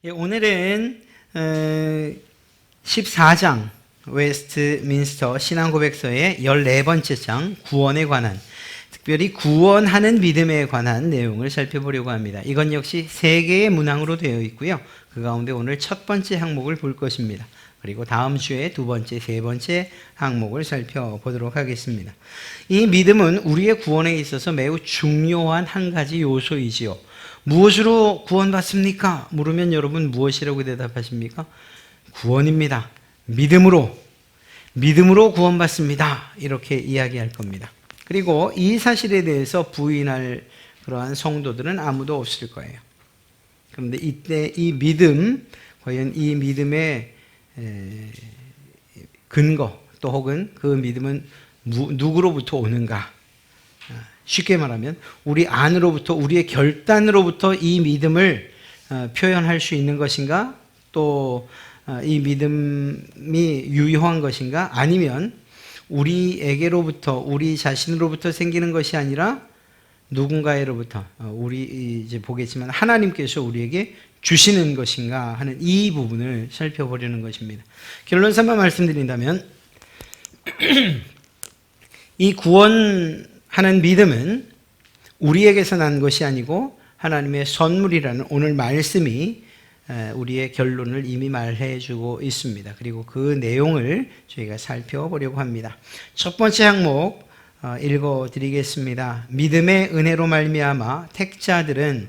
오늘은 14장 웨스트민스터 신앙고백서의 14번째 장 구원에 관한, 특별히 구원하는 믿음에 관한 내용을 살펴보려고 합니다. 이건 역시 3개의 문항으로 되어 있고요. 그 가운데 오늘 첫 번째 항목을 볼 것입니다. 그리고 다음 주에 두 번째, 세 번째 항목을 살펴보도록 하겠습니다. 이 믿음은 우리의 구원에 있어서 매우 중요한 한 가지 요소이지요. 무엇으로 구원받습니까? 물으면 여러분 무엇이라고 대답하십니까? 구원입니다. 믿음으로 구원받습니다. 이렇게 이야기할 겁니다. 그리고 이 사실에 대해서 부인할 그러한 성도들은 아무도 없을 거예요. 그런데 이때 이 믿음, 과연 이 믿음의 근거 또 혹은 그 믿음은 누구로부터 오는가? 쉽게 말하면 우리 안으로부터, 우리의 결단으로부터 이 믿음을 표현할 수 있는 것인가? 또 이 믿음이 유효한 것인가? 아니면 우리에게로부터, 우리 자신으로부터 생기는 것이 아니라 누군가로부터, 우리 이제 보겠지만 하나님께서 우리에게 주시는 것인가 하는 이 부분을 살펴보려는 것입니다. 결론삼아 말씀드린다면 이 구원하는 믿음은 우리에게서 난 것이 아니고 하나님의 선물이라는 오늘 말씀이 우리의 결론을 이미 말해주고 있습니다. 그리고 그 내용을 저희가 살펴보려고 합니다. 첫 번째 항목 읽어드리겠습니다. 믿음의 은혜로 말미암아 택자들은,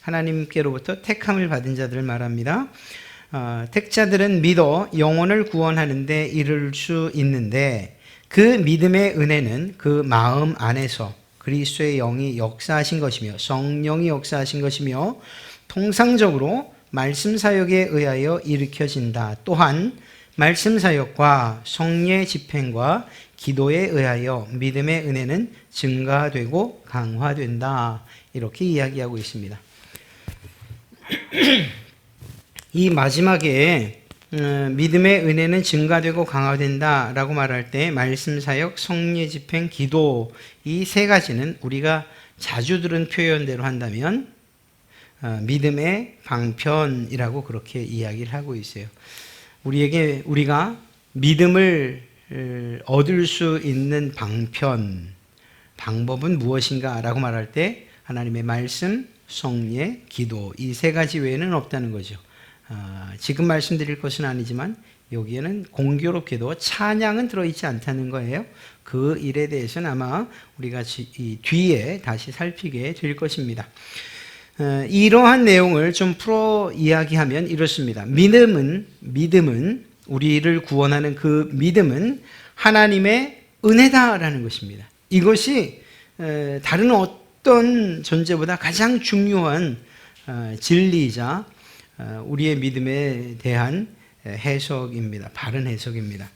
하나님께로부터 택함을 받은 자들을 말합니다. 택자들은 믿어 영혼을 구원하는 데 이를 수 있는데 그 믿음의 은혜는 그 마음 안에서 그리스도의 영이 역사하신 것이며 성령이 역사하신 것이며 통상적으로 말씀 사역에 의하여 일으켜진다. 또한 말씀 사역과 성례 집행과 기도에 의하여 믿음의 은혜는 증가되고 강화된다. 이렇게 이야기하고 있습니다. 이 마지막에 믿음의 은혜는 증가되고 강화된다 라고 말할 때 말씀 사역, 성례 집행, 기도, 이 세 가지는 우리가 자주 들은 표현대로 한다면 믿음의 방편이라고 그렇게 이야기를 하고 있어요. 우리가 믿음을 얻을 수 있는 방법은 무엇인가 라고 말할 때 하나님의 말씀, 성례, 기도, 이 세 가지 외에는 없다는 거죠. 지금 말씀드릴 것은 아니지만 여기에는 공교롭게도 찬양은 들어있지 않다는 거예요. 그 일에 대해서는 아마 우리가 이 뒤에 다시 살피게 될 것입니다. 이러한 내용을 좀 풀어 이야기하면 이렇습니다. 믿음은 우리를 구원하는 그 믿음은 하나님의 은혜다라는 것입니다. 이것이 다른 어떤 존재보다 가장 중요한 진리이자 우리의 믿음에 대한 해석입니다. 바른 해석입니다.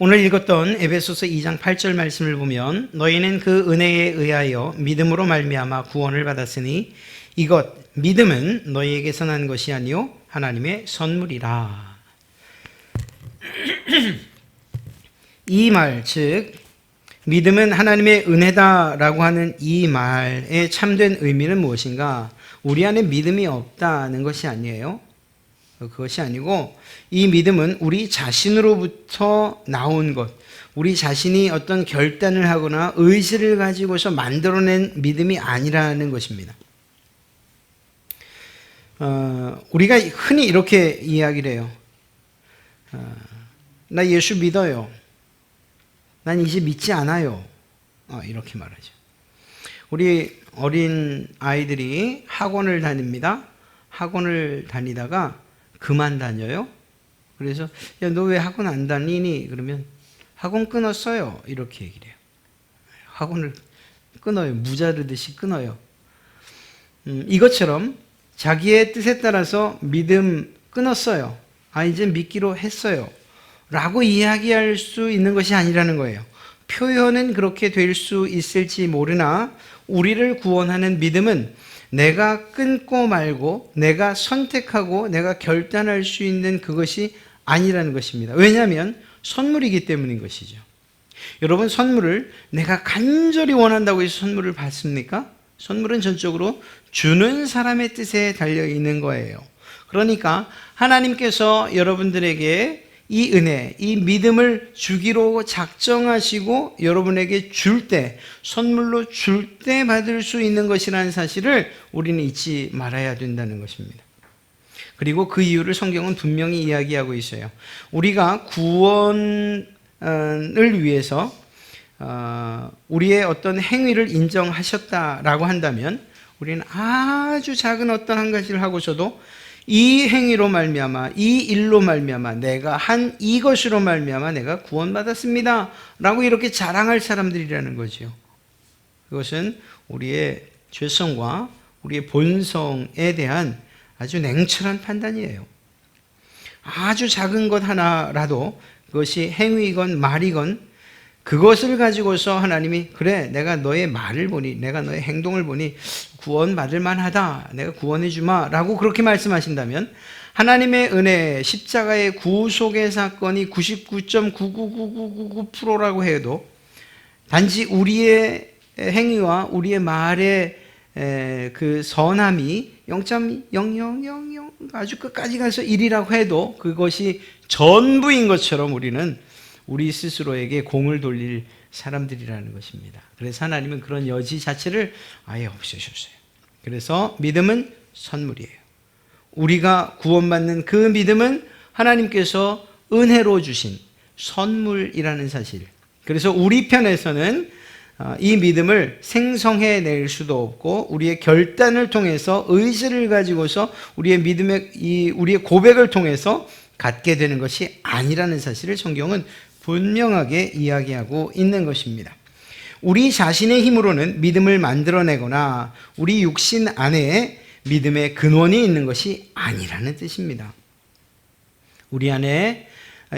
오늘 읽었던 에베소서 2장 8절 말씀을 보면 너희는 그 은혜에 의하여 믿음으로 말미암아 구원을 받았으니 이것 믿음은 너희에게서 난 것이 아니요 하나님의 선물이라. 이 말, 즉 믿음은 하나님의 은혜다라고 하는 이 말의 참된 의미는 무엇인가? 우리 안에 믿음이 없다는 것이 아니에요. 그것이 아니고 이 믿음은 우리 자신으로부터 나온 것, 우리 자신이 어떤 결단을 하거나 의지를 가지고서 만들어낸 믿음이 아니라는 것입니다. 우리가 흔히 이렇게 이야기를 해요. 나 예수 믿어요. 난 이제 믿지 않아요. 이렇게 말하죠. 우리 어린 아이들이 학원을 다닙니다. 학원을 다니다가 그만 다녀요. 그래서 야, 너 왜 학원 안 다니니? 그러면 학원 끊었어요. 이렇게 얘기를 해요. 학원을 끊어요. 무자르듯이 끊어요. 이것처럼 자기의 뜻에 따라서 믿음 끊었어요. 이제 믿기로 했어요. 라고 이야기할 수 있는 것이 아니라는 거예요. 표현은 그렇게 될 수 있을지 모르나 우리를 구원하는 믿음은 내가 끊고 말고 내가 선택하고 내가 결단할 수 있는 그것이 아니라는 것입니다. 왜냐하면 선물이기 때문인 것이죠. 여러분, 선물을 내가 간절히 원한다고 해서 선물을 받습니까? 선물은 전적으로 주는 사람의 뜻에 달려 있는 거예요. 그러니까 하나님께서 여러분들에게 이 은혜, 이 믿음을 주기로 작정하시고 여러분에게 줄 때, 선물로 줄 때 받을 수 있는 것이라는 사실을 우리는 잊지 말아야 된다는 것입니다. 그리고 그 이유를 성경은 분명히 이야기하고 있어요. 우리가 구원을 위해서 우리의 어떤 행위를 인정하셨다라고 한다면 우리는 아주 작은 어떤 한 가지를 하고서도 이 행위로 말미암아, 이 일로 말미암아, 내가 한 이것으로 말미암아 내가 구원받았습니다 라고 이렇게 자랑할 사람들이라는 거죠. 그것은 우리의 죄성과 우리의 본성에 대한 아주 냉철한 판단이에요. 아주 작은 것 하나라도 그것이 행위건 말이건 그것을 가지고서 하나님이 그래 내가 너의 말을 보니 내가 너의 행동을 보니 구원받을 만하다 내가 구원해 주마 라고 그렇게 말씀하신다면 하나님의 은혜 십자가의 구속의 사건이 99.99999%라고 해도 단지 우리의 행위와 우리의 말의 그 선함이 0.0000 아주 끝까지 가서 1이라고 해도 그것이 전부인 것처럼 우리는 우리 스스로에게 공을 돌릴 사람들이라는 것입니다. 그래서 하나님은 그런 여지 자체를 아예 없애셨어요. 그래서 믿음은 선물이에요. 우리가 구원받는 그 믿음은 하나님께서 은혜로 주신 선물이라는 사실. 그래서 우리 편에서는 이 믿음을 생성해 낼 수도 없고 우리의 결단을 통해서 의지를 가지고서 우리의 믿음의 우리의 고백을 통해서 갖게 되는 것이 아니라는 사실을 성경은 분명하게 이야기하고 있는 것입니다. 우리 자신의 힘으로는 믿음을 만들어내거나 우리 육신 안에 믿음의 근원이 있는 것이 아니라는 뜻입니다. 우리 안에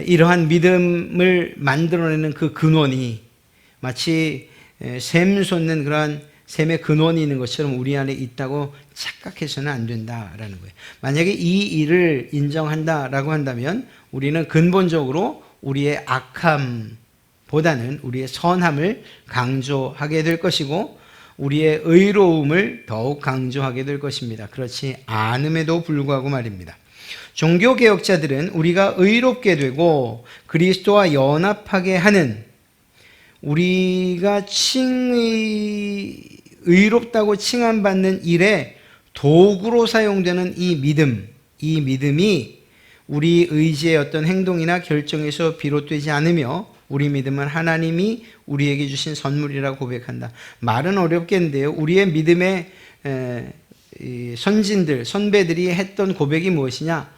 이러한 믿음을 만들어내는 그 근원이 마치 샘 솟는 그러한 샘의 근원이 있는 것처럼 우리 안에 있다고 착각해서는 안 된다라는 거예요. 만약에 이 일을 인정한다라고 한다면 우리는 근본적으로 우리의 악함보다는 우리의 선함을 강조하게 될 것이고 우리의 의로움을 더욱 강조하게 될 것입니다. 그렇지 않음에도 불구하고 말입니다. 종교개혁자들은 우리가 의롭게 되고 그리스도와 연합하게 하는 우리가 의롭다고 칭함받는 일에 도구로 사용되는 이 믿음이 우리 의지의 어떤 행동이나 결정에서 비롯되지 않으며 우리 믿음은 하나님이 우리에게 주신 선물이라고 고백한다. 말은 어렵겠는데요. 우리의 믿음의 선배들이 했던 고백이 무엇이냐?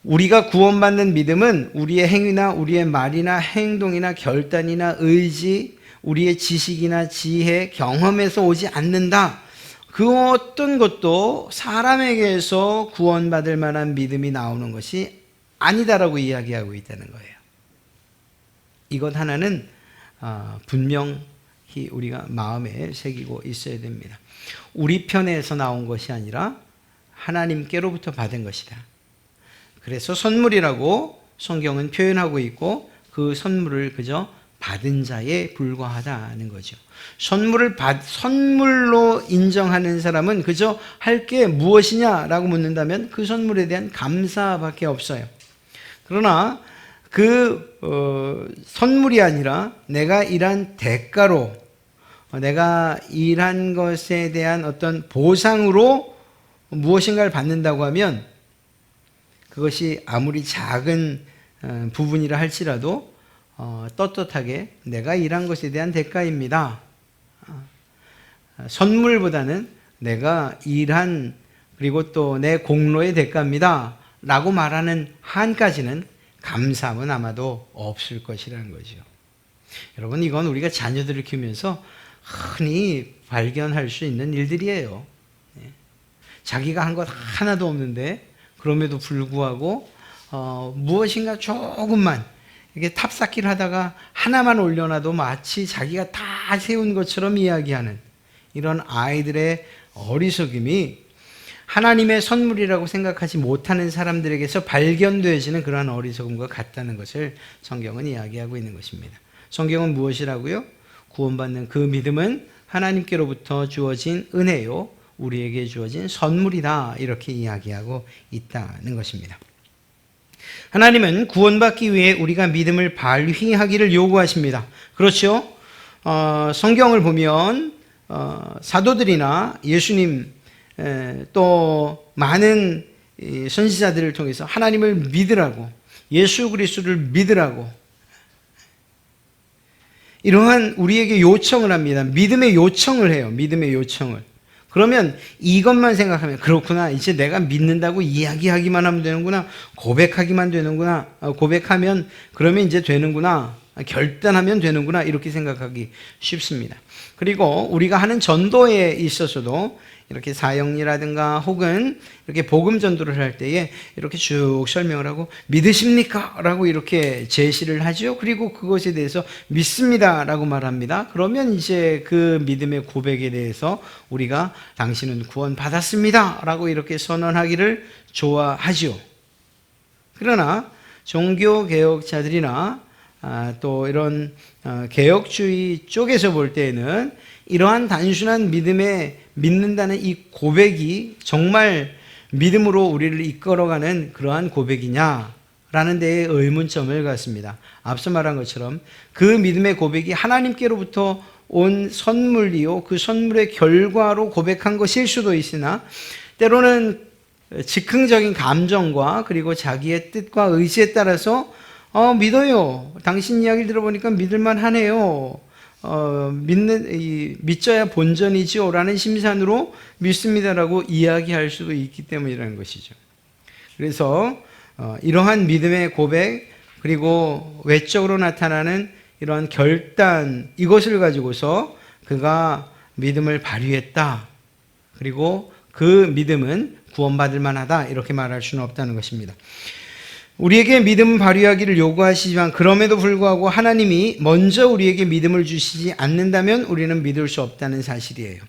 우리가 구원받는 믿음은 우리의 행위나 우리의 말이나 행동이나 결단이나 의지, 우리의 지식이나 지혜, 경험에서 오지 않는다. 그 어떤 것도 사람에게서 구원받을 만한 믿음이 나오는 것이 아니다라고 이야기하고 있다는 거예요. 이것 하나는 분명히 우리가 마음에 새기고 있어야 됩니다. 우리 편에서 나온 것이 아니라 하나님께로부터 받은 것이다. 그래서 선물이라고 성경은 표현하고 있고 그 선물을 그저 받은 자에 불과하다는 거죠. 선물로 인정하는 사람은 그저 할 게 무엇이냐라고 묻는다면 그 선물에 대한 감사밖에 없어요. 그러나 그 선물이 아니라 내가 일한 대가로 내가 일한 것에 대한 어떤 보상으로 무엇인가를 받는다고 하면 그것이 아무리 작은 부분이라 할지라도 떳떳하게 내가 일한 것에 대한 대가입니다. 선물보다는 내가 일한 그리고 또 내 공로의 대가입니다 라고 말하는 한까지는 감사함은 아마도 없을 것이라는 거죠. 여러분, 이건 우리가 자녀들을 키우면서 흔히 발견할 수 있는 일들이에요. 자기가 한 것 하나도 없는데 그럼에도 불구하고 무엇인가 조금만 이게 탑쌓기를 하다가 하나만 올려놔도 마치 자기가 다 세운 것처럼 이야기하는 이런 아이들의 어리석음이 하나님의 선물이라고 생각하지 못하는 사람들에게서 발견되어지는 그러한 어리석음과 같다는 것을 성경은 이야기하고 있는 것입니다. 성경은 무엇이라고요? 구원받는 그 믿음은 하나님께로부터 주어진 은혜요 우리에게 주어진 선물이다 이렇게 이야기하고 있다는 것입니다. 하나님은 구원받기 위해 우리가 믿음을 발휘하기를 요구하십니다. 그렇죠? 성경을 보면 사도들이나 예수님 또 많은 선지자들을 통해서 하나님을 믿으라고, 예수 그리스도를 믿으라고 이러한 우리에게 요청을 합니다. 믿음의 요청을 해요. 믿음의 요청을. 그러면 이것만 생각하면 그렇구나, 이제 내가 믿는다고 이야기하기만 하면 되는구나, 고백하기만 되는구나, 고백하면 그러면 이제 되는구나, 결단하면 되는구나 이렇게 생각하기 쉽습니다. 그리고 우리가 하는 전도에 있어서도 이렇게 사역이라든가 혹은 이렇게 복음 전도를 할 때에 이렇게 쭉 설명을 하고 믿으십니까? 라고 이렇게 제시를 하죠. 그리고 그것에 대해서 믿습니다 라고 말합니다. 그러면 이제 그 믿음의 고백에 대해서 우리가 당신은 구원 받았습니다 라고 이렇게 선언하기를 좋아하죠. 그러나 종교개혁자들이나 또 이런 개혁주의 쪽에서 볼 때에는 이러한 단순한 믿음에 믿는다는 이 고백이 정말 믿음으로 우리를 이끌어가는 그러한 고백이냐라는 데에 의문점을 갖습니다. 앞서 말한 것처럼 그 믿음의 고백이 하나님께로부터 온 선물이요, 그 선물의 결과로 고백한 것일 수도 있으나 때로는 즉흥적인 감정과 그리고 자기의 뜻과 의지에 따라서 믿어요, 당신 이야기를 들어보니까 믿을만 하네요, 믿져야 본전이지요 라는 심산으로 믿습니다라고 이야기할 수도 있기 때문이라는 것이죠. 그래서 이러한 믿음의 고백 그리고 외적으로 나타나는 이러한 결단, 이것을 가지고서 그가 믿음을 발휘했다, 그리고 그 믿음은 구원받을 만하다 이렇게 말할 수는 없다는 것입니다. 우리에게 믿음 발휘하기를 요구하시지만 그럼에도 불구하고 하나님이 먼저 우리에게 믿음을 주시지 않는다면 우리는 믿을 수 없다는 사실이에요.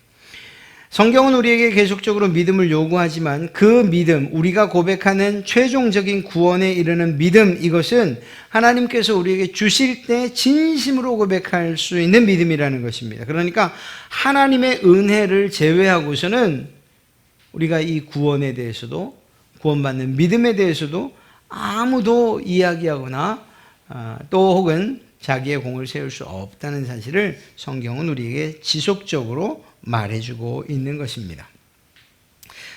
성경은 우리에게 계속적으로 믿음을 요구하지만 그 믿음, 우리가 고백하는 최종적인 구원에 이르는 믿음, 이것은 하나님께서 우리에게 주실 때 진심으로 고백할 수 있는 믿음이라는 것입니다. 그러니까 하나님의 은혜를 제외하고서는 우리가 이 구원에 대해서도, 구원받는 믿음에 대해서도 아무도 이야기하거나 또 혹은 자기의 공을 세울 수 없다는 사실을 성경은 우리에게 지속적으로 말해주고 있는 것입니다.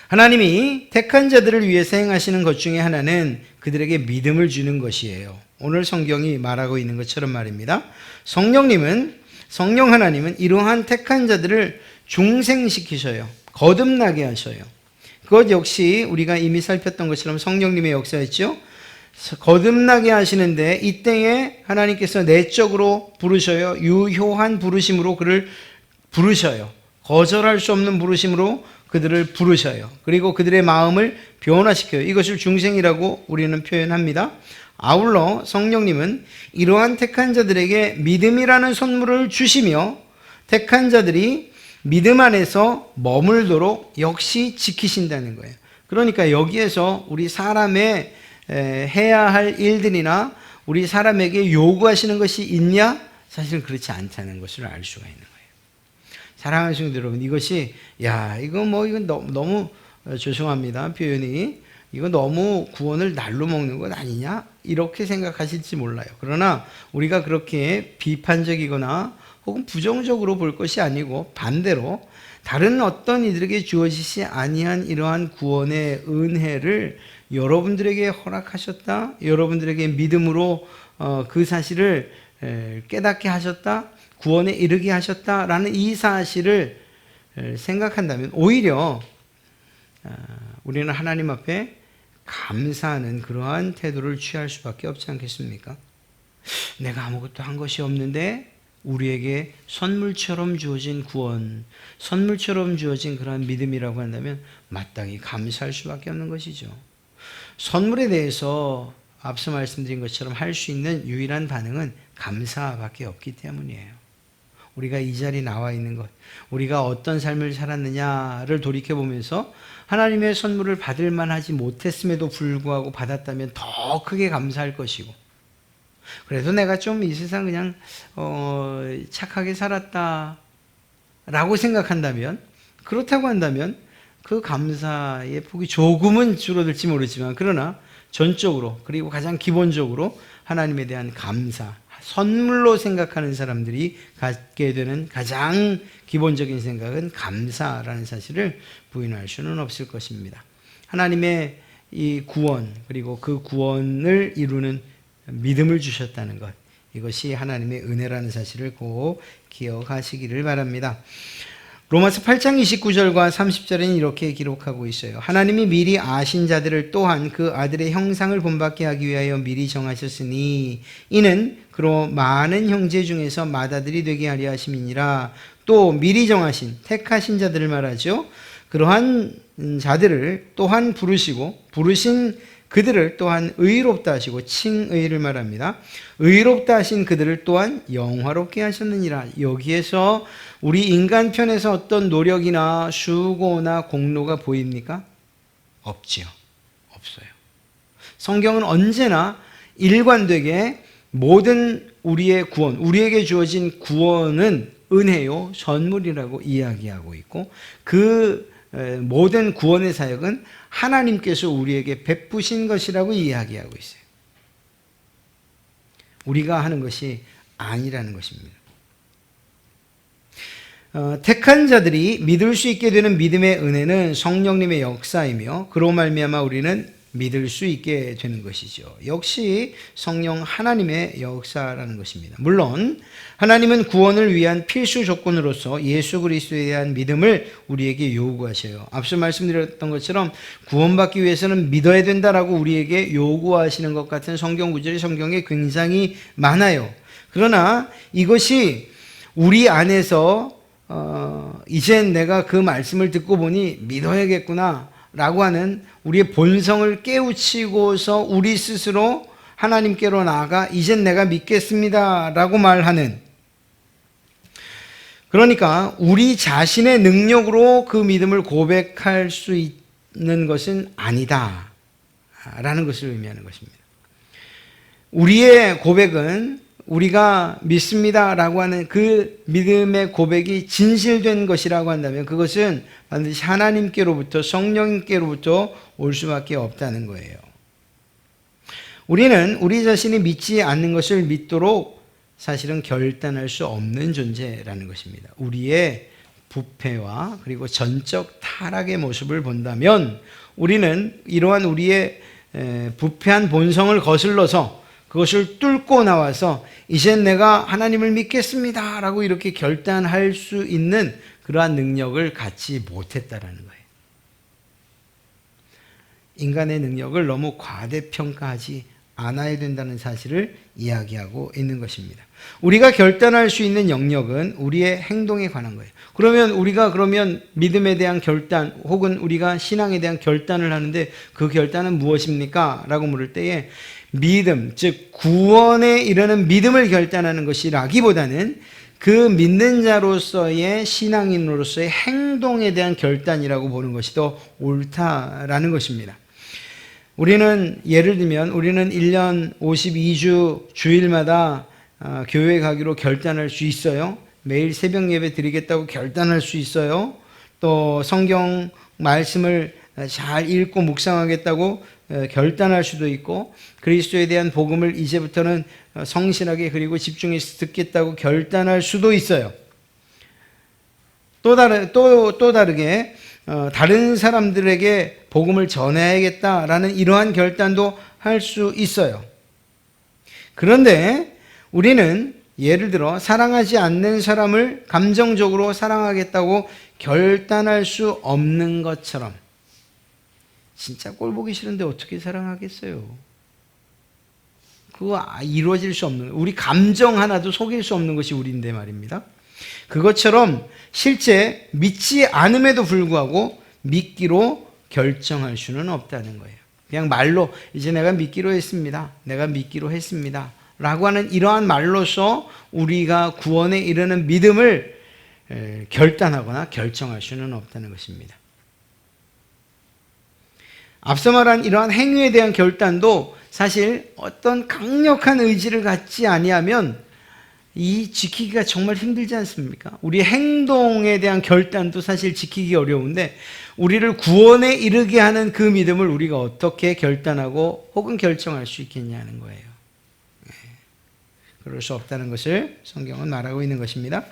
하나님이 택한 자들을 위해서 행하시는 것 중에 하나는 그들에게 믿음을 주는 것이에요. 오늘 성경이 말하고 있는 것처럼 말입니다. 성령 하나님은 이러한 택한 자들을 중생시키셔요. 거듭나게 하셔요. 그것 역시 우리가 이미 살폈던 것처럼 성령님의 역사였죠. 거듭나게 하시는데 이 때에 하나님께서 내적으로 부르셔요. 유효한 부르심으로 그를 부르셔요. 거절할 수 없는 부르심으로 그들을 부르셔요. 그리고 그들의 마음을 변화시켜요. 이것을 중생이라고 우리는 표현합니다. 아울러 성령님은 이러한 택한 자들에게 믿음이라는 선물을 주시며 택한 자들이 믿음 안에서 머물도록 역시 지키신다는 거예요. 그러니까 여기에서 우리 사람의 해야 할 일들이나 우리 사람에게 요구하시는 것이 있냐? 사실은 그렇지 않다는 것을 알 수가 있는 거예요. 사랑하시는 여러분, 이것이 이건 너무 죄송합니다, 표현이. 이거 너무 구원을 날로 먹는 것 아니냐? 이렇게 생각하실지 몰라요. 그러나 우리가 그렇게 비판적이거나 혹은 부정적으로 볼 것이 아니고 반대로 다른 어떤 이들에게 주어지지 아니한 이러한 구원의 은혜를 여러분들에게 허락하셨다, 여러분들에게 믿음으로 그 사실을 깨닫게 하셨다, 구원에 이르게 하셨다라는 이 사실을 생각한다면 오히려 우리는 하나님 앞에 감사하는 그러한 태도를 취할 수밖에 없지 않겠습니까? 내가 아무것도 한 것이 없는데 우리에게 선물처럼 주어진 구원, 선물처럼 주어진 그러한 믿음이라고 한다면 마땅히 감사할 수밖에 없는 것이죠. 선물에 대해서 앞서 말씀드린 것처럼 할 수 있는 유일한 반응은 감사밖에 없기 때문이에요. 우리가 이 자리에 나와 있는 것, 우리가 어떤 삶을 살았느냐를 돌이켜보면서 하나님의 선물을 받을 만하지 못했음에도 불구하고 받았다면 더 크게 감사할 것이고, 그래도 내가 좀 이 세상 그냥 착하게 살았다 라고 생각한다면, 그렇다고 한다면 그 감사의 폭이 조금은 줄어들지 모르지만, 그러나 전적으로, 그리고 가장 기본적으로 하나님에 대한 감사, 선물로 생각하는 사람들이 갖게 되는 가장 기본적인 생각은 감사라는 사실을 부인할 수는 없을 것입니다. 하나님의 이 구원, 그리고 그 구원을 이루는 믿음을 주셨다는 것, 이것이 하나님의 은혜라는 사실을 꼭 기억하시기를 바랍니다. 로마서 8장 29절과 30절에는 이렇게 기록하고 있어요. 하나님이 미리 아신 자들을 또한 그 아들의 형상을 본받게 하기 위하여 미리 정하셨으니 이는 그로 많은 형제 중에서 맏아들이 되게 하려 하심이니라. 또 미리 정하신 택하신 자들을 말하죠. 그러한 자들을 또한 부르시고 부르신 그들을 또한 의롭다 하시고 칭의를 말합니다. 의롭다 하신 그들을 또한 영화롭게 하셨느니라. 여기에서 우리 인간 편에서 어떤 노력이나 수고나 공로가 보입니까? 없지요. 없어요. 성경은 언제나 일관되게 모든 우리의 구원, 우리에게 주어진 구원은 은혜요, 선물이라고 이야기하고 있고, 그 모든 구원의 사역은 하나님께서 우리에게 베푸신 것이라고 이야기하고 있어요. 우리가 하는 것이 아니라는 것입니다. 택한 자들이 믿을 수 있게 되는 믿음의 은혜는 성령님의 역사이며, 그로 말미암아 우리는 믿을 수 있게 되는 것이죠. 역시 성령 하나님의 역사라는 것입니다. 물론 하나님은 구원을 위한 필수 조건으로서 예수 그리스도에 대한 믿음을 우리에게 요구하셔요. 앞서 말씀드렸던 것처럼 구원받기 위해서는 믿어야 된다라고 우리에게 요구하시는 것 같은 성경 구절이 성경에 굉장히 많아요. 그러나 이것이 우리 안에서 이젠 내가 그 말씀을 듣고 보니 믿어야겠구나 라고 하는 우리의 본성을 깨우치고서 우리 스스로 하나님께로 나아가 이젠 내가 믿겠습니다 라고 말하는, 그러니까 우리 자신의 능력으로 그 믿음을 고백할 수 있는 것은 아니다 라는 것을 의미하는 것입니다. 우리의 고백은 우리가 믿습니다 라고 하는 그 믿음의 고백이 진실된 것이라고 한다면 그것은 반드시 하나님께로부터, 성령님께로부터 올 수밖에 없다는 거예요. 우리는 우리 자신이 믿지 않는 것을 믿도록 사실은 결단할 수 없는 존재라는 것입니다. 우리의 부패와 그리고 전적 타락의 모습을 본다면 우리는 이러한 우리의 부패한 본성을 거슬러서 그것을 뚫고 나와서 이젠 내가 하나님을 믿겠습니다 라고 이렇게 결단할 수 있는 그러한 능력을 갖지 못했다라는 거예요. 인간의 능력을 너무 과대평가하지 않아야 된다는 사실을 이야기하고 있는 것입니다. 우리가 결단할 수 있는 영역은 우리의 행동에 관한 거예요. 그러면 믿음에 대한 결단 혹은 우리가 신앙에 대한 결단을 하는데 그 결단은 무엇입니까? 라고 물을 때에 믿음, 즉 구원에 이르는 믿음을 결단하는 것이라기보다는 그 믿는 자로서의 신앙인으로서의 행동에 대한 결단이라고 보는 것이 더 옳다라는 것입니다. 우리는 예를 들면 우리는 1년 52주 주일마다 교회 가기로 결단할 수 있어요. 매일 새벽 예배 드리겠다고 결단할 수 있어요. 또 성경 말씀을 잘 읽고 묵상하겠다고 결단할 수도 있고, 그리스도에 대한 복음을 이제부터는 성실하게 그리고 집중해서 듣겠다고 결단할 수도 있어요. 또 다르게 다른 사람들에게 복음을 전해야겠다라는 이러한 결단도 할 수 있어요. 그런데 우리는 예를 들어 사랑하지 않는 사람을 감정적으로 사랑하겠다고 결단할 수 없는 것처럼, 진짜 꼴 보기 싫은데 어떻게 사랑하겠어요? 그거 이루어질 수 없는, 우리 감정 하나도 속일 수 없는 것이 우리인데 말입니다. 그것처럼 실제 믿지 않음에도 불구하고 믿기로 결정할 수는 없다는 거예요. 그냥 말로 이제 내가 믿기로 했습니다, 내가 믿기로 했습니다 라고 하는 이러한 말로서 우리가 구원에 이르는 믿음을 결단하거나 결정할 수는 없다는 것입니다. 앞서 말한 이러한 행위에 대한 결단도 사실 어떤 강력한 의지를 갖지 아니하면 이 지키기가 정말 힘들지 않습니까? 우리의 행동에 대한 결단도 사실 지키기 어려운데 우리를 구원에 이르게 하는 그 믿음을 우리가 어떻게 결단하고 혹은 결정할 수 있겠냐는 거예요. 그럴 수 없다는 것을 성경은 말하고 있는 것입니다.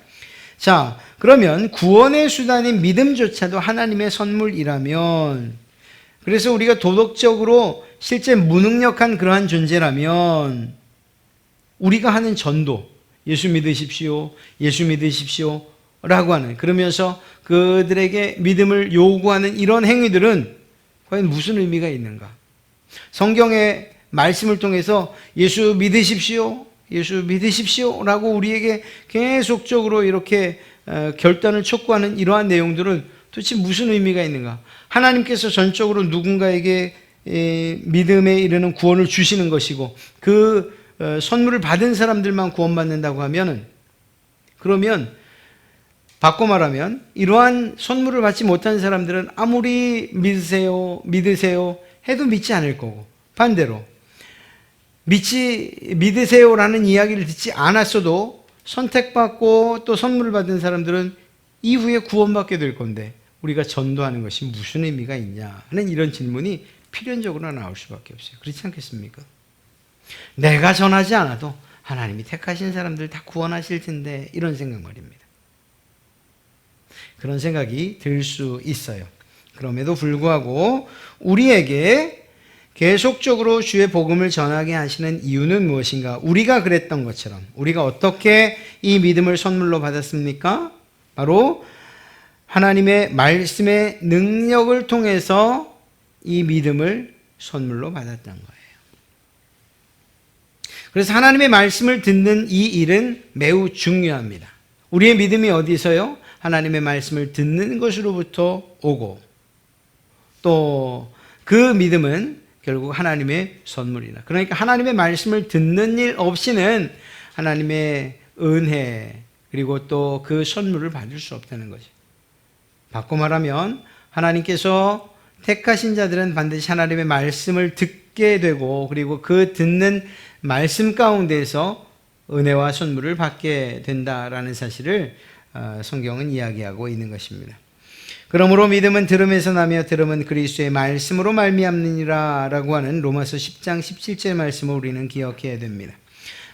자, 그러면 구원의 수단인 믿음조차도 하나님의 선물이라면, 그래서 우리가 도덕적으로 실제 무능력한 그러한 존재라면 우리가 하는 전도, 예수 믿으십시오, 예수 믿으십시오 라고 하는, 그러면서 그들에게 믿음을 요구하는 이런 행위들은 과연 무슨 의미가 있는가? 성경의 말씀을 통해서 예수 믿으십시오, 예수 믿으십시오 라고 우리에게 계속적으로 이렇게 결단을 촉구하는 이러한 내용들은 도대체 무슨 의미가 있는가? 하나님께서 전적으로 누군가에게 믿음에 이르는 구원을 주시는 것이고 그 선물을 받은 사람들만 구원받는다고 하면은, 그러면 바꿔 말하면 이러한 선물을 받지 못한 사람들은 아무리 믿으세요 해도 믿지 않을 거고, 반대로 믿으세요라는 이야기를 듣지 않았어도 선택받고 또 선물을 받은 사람들은 이후에 구원받게 될 건데 우리가 전도하는 것이 무슨 의미가 있냐 하는 이런 질문이 필연적으로 나올 수밖에 없어요. 그렇지 않겠습니까? 내가 전하지 않아도 하나님이 택하신 사람들 다 구원하실 텐데, 이런 생각 말입니다. 그런 생각이 들 수 있어요. 그럼에도 불구하고 우리에게 계속적으로 주의 복음을 전하게 하시는 이유는 무엇인가? 우리가 그랬던 것처럼 우리가 어떻게 이 믿음을 선물로 받았습니까? 바로 하나님의 말씀의 능력을 통해서 이 믿음을 선물로 받았던 거예요. 그래서 하나님의 말씀을 듣는 이 일은 매우 중요합니다. 우리의 믿음이 어디서요? 하나님의 말씀을 듣는 것으로부터 오고, 또 그 믿음은 결국 하나님의 선물이다. 그러니까 하나님의 말씀을 듣는 일 없이는 하나님의 은혜 그리고 또 그 선물을 받을 수 없다는 거죠. 바꿔 말하면 하나님께서 택하신 자들은 반드시 하나님의 말씀을 듣게 되고 그리고 그 듣는 말씀 가운데서 은혜와 선물을 받게 된다라는 사실을 성경은 이야기하고 있는 것입니다. 그러므로 믿음은 들음에서 나며 들음은 그리스도의 말씀으로 말미암느니라 라고 하는 로마서 10장 17절 말씀을 우리는 기억해야 됩니다.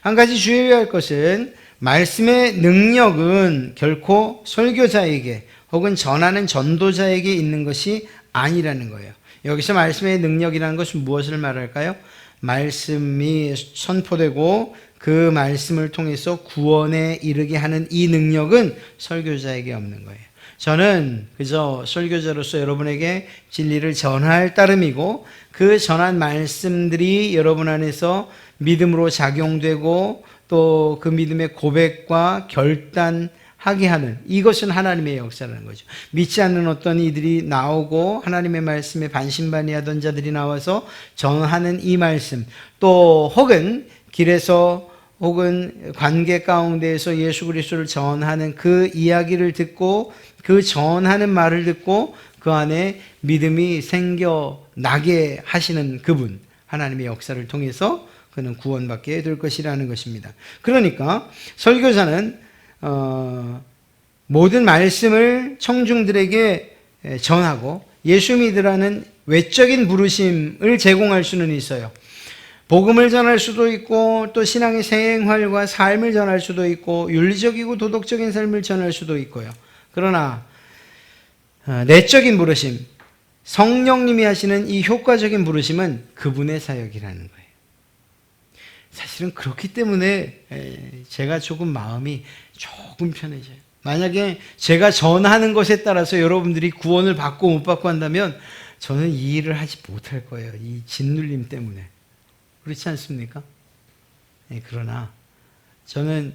한 가지 주의해야 할 것은 말씀의 능력은 결코 설교자에게 혹은 전하는 전도자에게 있는 것이 아니라는 거예요. 여기서 말씀의 능력이라는 것은 무엇을 말할까요? 말씀이 선포되고 그 말씀을 통해서 구원에 이르게 하는 이 능력은 설교자에게 없는 거예요. 저는 그저 설교자로서 여러분에게 진리를 전할 따름이고 그 전한 말씀들이 여러분 안에서 믿음으로 작용되고 또 그 믿음의 고백과 결단하게 하는, 이것은 하나님의 역사라는 거죠. 믿지 않는 어떤 이들이 나오고 하나님의 말씀에 반신반의하던 자들이 나와서 전하는 이 말씀, 또 혹은 길에서 혹은 관계 가운데에서 예수 그리스도를 전하는 그 이야기를 듣고 그 전하는 말을 듣고 그 안에 믿음이 생겨나게 하시는 그분, 하나님의 역사를 통해서 그는 구원받게 될 것이라는 것입니다. 그러니까 설교자는 모든 말씀을 청중들에게 전하고 예수 믿으라는 외적인 부르심을 제공할 수는 있어요. 복음을 전할 수도 있고 또 신앙의 생활과 삶을 전할 수도 있고 윤리적이고 도덕적인 삶을 전할 수도 있고요. 그러나 내적인 부르심, 성령님이 하시는 이 효과적인 부르심은 그분의 사역이라는 거예요. 사실은 그렇기 때문에 제가 조금 마음이 조금 편해져요. 만약에 제가 전하는 것에 따라서 여러분들이 구원을 받고 못 받고 한다면 저는 이 일을 하지 못할 거예요. 이 짓눌림 때문에. 그렇지 않습니까? 그러나 저는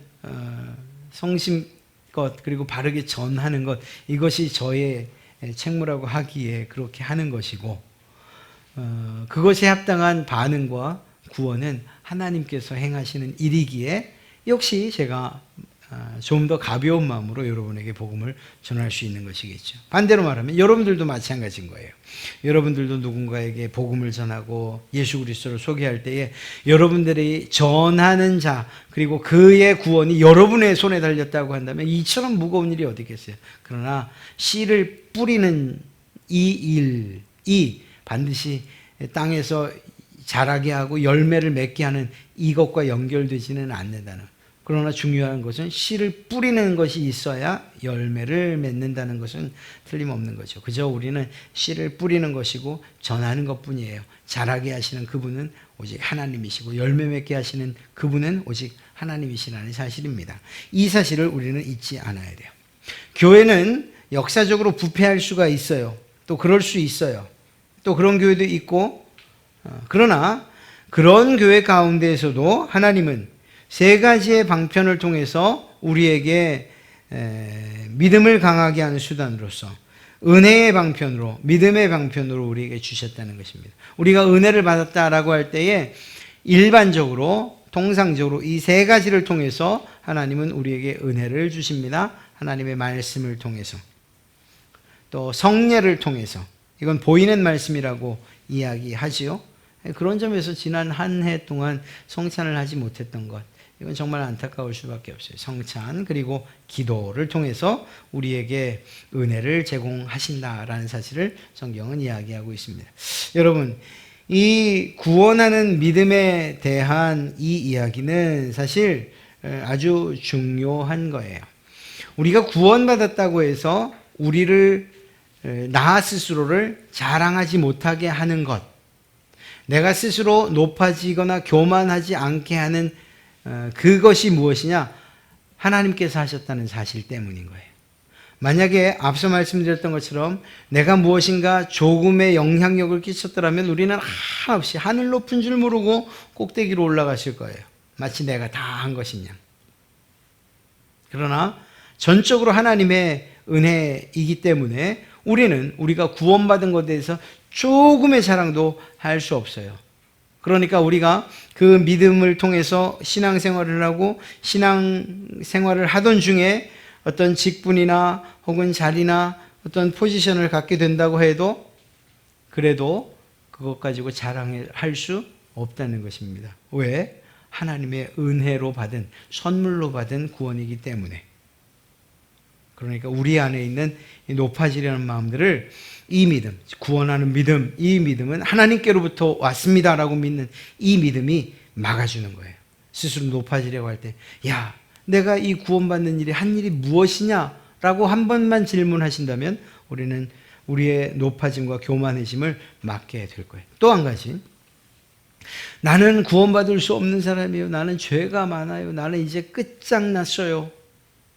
성심껏 그리고 바르게 전하는 것, 이것이 저의 책무라고 하기에 그렇게 하는 것이고 그것에 합당한 반응과 구원은 하나님께서 행하시는 일이기에 역시 제가 좀 더 가벼운 마음으로 여러분에게 복음을 전할 수 있는 것이겠죠. 반대로 말하면 여러분들도 마찬가지인 거예요. 여러분들도 누군가에게 복음을 전하고 예수 그리스도를 소개할 때에 여러분들이 전하는 자 그리고 그의 구원이 여러분의 손에 달렸다고 한다면 이처럼 무거운 일이 어디 있겠어요. 그러나 씨를 뿌리는 이 일이 반드시 땅에서 자라게 하고 열매를 맺게 하는 이것과 연결되지는 않는다는. 그러나 중요한 것은 씨를 뿌리는 것이 있어야 열매를 맺는다는 것은 틀림없는 거죠. 그저 우리는 씨를 뿌리는 것이고 전하는 것뿐이에요. 자라게 하시는 그분은 오직 하나님이시고 열매 맺게 하시는 그분은 오직 하나님이시라는 사실입니다. 이 사실을 우리는 잊지 않아야 돼요. 교회는 역사적으로 부패할 수가 있어요. 또 그럴 수 있어요. 또 그런 교회도 있고, 그러나 그런 교회 가운데에서도 하나님은 세 가지의 방편을 통해서 우리에게 믿음을 강하게 하는 수단으로서 은혜의 방편으로, 믿음의 방편으로 우리에게 주셨다는 것입니다. 우리가 은혜를 받았다라고 할 때에 일반적으로, 통상적으로 이 세 가지를 통해서 하나님은 우리에게 은혜를 주십니다. 하나님의 말씀을 통해서, 또 성례를 통해서, 이건 보이는 말씀이라고 이야기하지요. 그런 점에서 지난 한 해 동안 성찬을 하지 못했던 것, 이건 정말 안타까울 수밖에 없어요. 성찬 그리고 기도를 통해서 우리에게 은혜를 제공하신다라는 사실을 성경은 이야기하고 있습니다. 여러분, 이 구원하는 믿음에 대한 이 이야기는 사실 아주 중요한 거예요. 우리가 구원받았다고 해서 우리를 나 스스로를 자랑하지 못하게 하는 것, 내가 스스로 높아지거나 교만하지 않게 하는 그것이 무엇이냐? 하나님께서 하셨다는 사실 때문인 거예요. 만약에 앞서 말씀드렸던 것처럼 내가 무엇인가 조금의 영향력을 끼쳤더라면 우리는 한없이 하늘 높은 줄 모르고 꼭대기로 올라갔을 거예요. 마치 내가 다 한 것인 양. 그러나 전적으로 하나님의 은혜이기 때문에 우리는 우리가 구원받은 것에 대해서 조금의 자랑도 할 수 없어요. 그러니까 우리가 그 믿음을 통해서 신앙생활을 하고 신앙생활을 하던 중에 어떤 직분이나 혹은 자리나 어떤 포지션을 갖게 된다고 해도 그래도 그것 가지고 자랑할 수 없다는 것입니다. 왜? 하나님의 은혜로 받은, 선물로 받은 구원이기 때문에. 그러니까 우리 안에 있는 높아지려는 마음들을 이 믿음, 구원하는 믿음, 이 믿음은 하나님께로부터 왔습니다라고 믿는 이 믿음이 막아주는 거예요. 스스로 높아지려고 할 때, 야, 내가 이 구원받는 일이 한 일이 무엇이냐라고 한 번만 질문하신다면 우리는 우리의 높아짐과 교만해짐을 막게 될 거예요. 또 한 가지, 나는 구원받을 수 없는 사람이에요. 나는 죄가 많아요. 나는 이제 끝장났어요.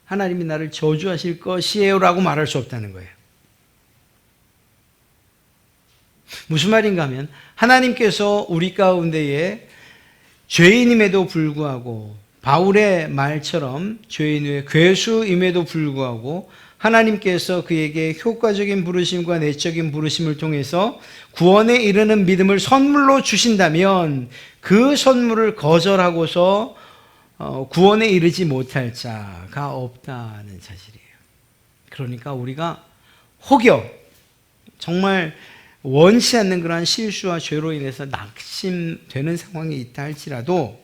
하나님이 나를 저주하실 것이에요 라고 말할 수 없다는 거예요. 무슨 말인가 하면 하나님께서 우리 가운데에 죄인임에도 불구하고 바울의 말처럼 죄인의 괴수임에도 불구하고 하나님께서 그에게 효과적인 부르심과 내적인 부르심을 통해서 구원에 이르는 믿음을 선물로 주신다면 그 선물을 거절하고서 구원에 이르지 못할 자가 없다는 사실이에요. 그러니까 우리가 혹여 정말 원치 않는 그러한 실수와 죄로 인해서 낙심되는 상황이 있다 할지라도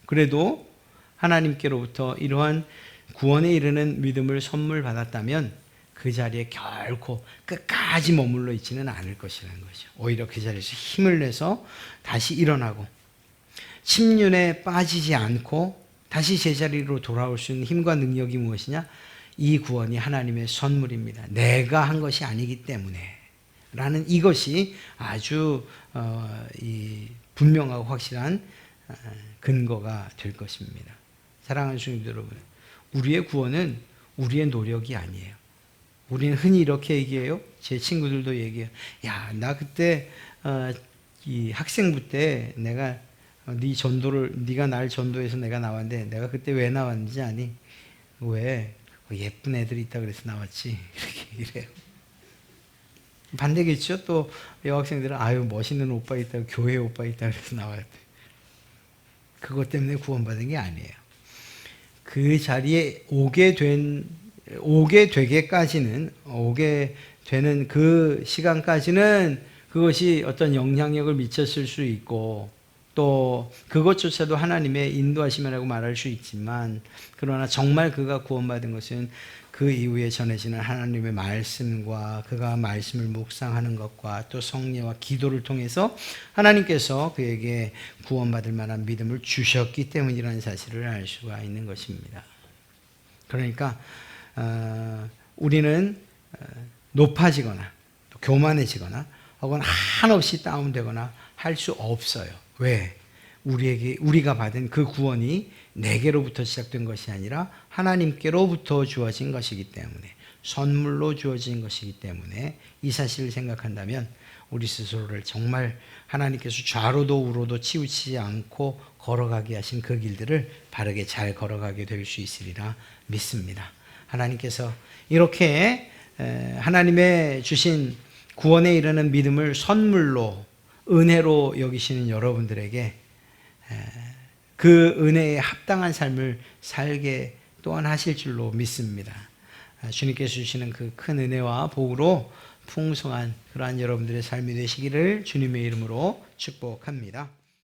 그래도 하나님께로부터 이러한 구원에 이르는 믿음을 선물 받았다면 그 자리에 결코 끝까지 머물러 있지는 않을 것이라는 거죠. 오히려 그 자리에서 힘을 내서 다시 일어나고 침륜에 빠지지 않고 다시 제자리로 돌아올 수 있는 힘과 능력이 무엇이냐? 이 구원이 하나님의 선물입니다. 내가 한 것이 아니기 때문에 라는 이것이 아주 분명하고 확실한 근거가 될 것입니다. 사랑하는 성도 여러분, 우리의 구원은 우리의 노력이 아니에요. 우리는 흔히 이렇게 얘기해요. 제 친구들도 얘기해요. 야, 나 그때 이 학생부 때 내가 네가 날 전도해서 내가 나왔는데 내가 그때 왜 나왔는지 아니? 왜? 예쁜 애들이 있다 그래서 나왔지. 이렇게 이래요. 반대겠죠? 또 여학생들은 아유 멋있는 오빠 있다, 교회 오빠 있다 그래서 나왔대. 그것 때문에 구원받은 게 아니에요. 그 자리에 오게 되는 그 시간까지는 그것이 어떤 영향력을 미쳤을 수 있고, 또 그것조차도 하나님의 인도하심이라고 말할 수 있지만, 그러나 정말 그가 구원받은 것은 그 이후에 전해지는 하나님의 말씀과 그가 말씀을 묵상하는 것과 또 성례와 기도를 통해서 하나님께서 그에게 구원받을 만한 믿음을 주셨기 때문이라는 사실을 알 수가 있는 것입니다. 그러니까 우리는 높아지거나 또 교만해지거나 혹은 한없이 다운되거나 할 수 없어요. 왜? 우리가 받은 그 구원이 내게로부터 시작된 것이 아니라 하나님께로부터 주어진 것이기 때문에, 선물로 주어진 것이기 때문에 이 사실을 생각한다면 우리 스스로를 정말 하나님께서 좌로도 우로도 치우치지 않고 걸어가게 하신 그 길들을 바르게 잘 걸어가게 될 수 있으리라 믿습니다. 하나님께서 이렇게 하나님의 주신 구원에 이르는 믿음을 선물로, 은혜로 여기시는 여러분들에게 그 은혜에 합당한 삶을 살게 또한 하실 줄로 믿습니다. 주님께서 주시는 그 큰 은혜와 복으로 풍성한 그러한 여러분들의 삶이 되시기를 주님의 이름으로 축복합니다.